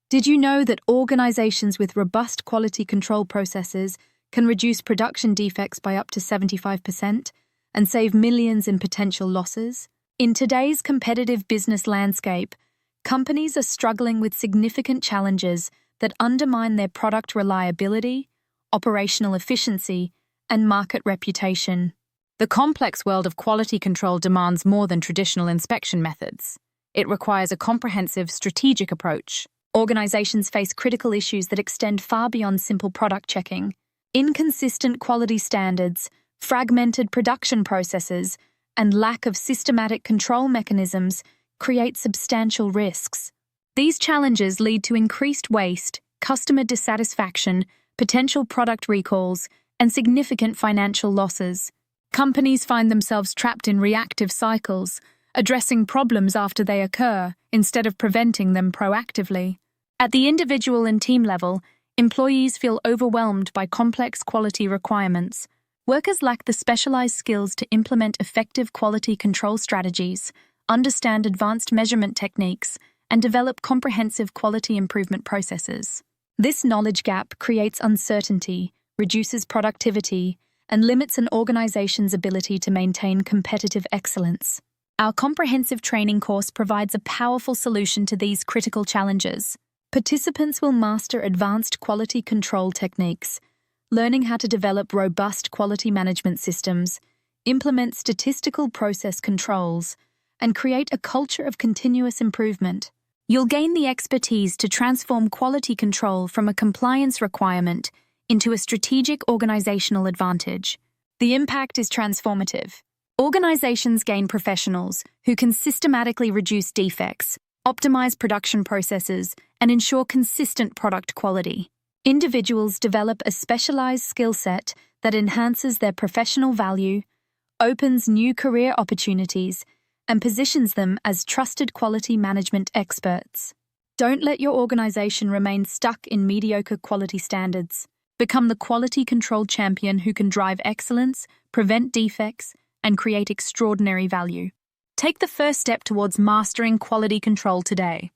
Did you know that organizations with robust quality control processes can reduce production defects by up to 75% and save millions in potential losses? In today's competitive business landscape, companies are struggling with significant challenges that undermine their product reliability, operational efficiency, and market reputation. The complex world of quality control demands more than traditional inspection methods. It requires a comprehensive, strategic approach. Organizations face critical issues that extend far beyond simple product checking. Inconsistent quality standards, fragmented production processes, and lack of systematic control mechanisms create substantial risks. These challenges lead to increased waste, customer dissatisfaction, potential product recalls, and significant financial losses. Companies find themselves trapped in reactive cycles, addressing problems after they occur instead of preventing them proactively. At the individual and team level, employees feel overwhelmed by complex quality requirements. Workers lack the specialized skills to implement effective quality control strategies, understand advanced measurement techniques, and develop comprehensive quality improvement processes. This knowledge gap creates uncertainty, reduces productivity, and limits an organization's ability to maintain competitive excellence. Our comprehensive training course provides a powerful solution to these critical challenges. Participants will master advanced quality control techniques, learning how to develop robust quality management systems, implement statistical process controls, and create a culture of continuous improvement. You'll gain the expertise to transform quality control from a compliance requirement into a strategic organizational advantage. The impact is transformative. Organizations gain professionals who can systematically reduce defects, optimize production processes, and ensure consistent product quality. Individuals develop a specialized skill set that enhances their professional value, opens new career opportunities, and positions them as trusted quality management experts. Don't let your organization remain stuck in mediocre quality standards. Become the quality control champion who can drive excellence, prevent defects, and create extraordinary value. Take the first step towards mastering quality control today.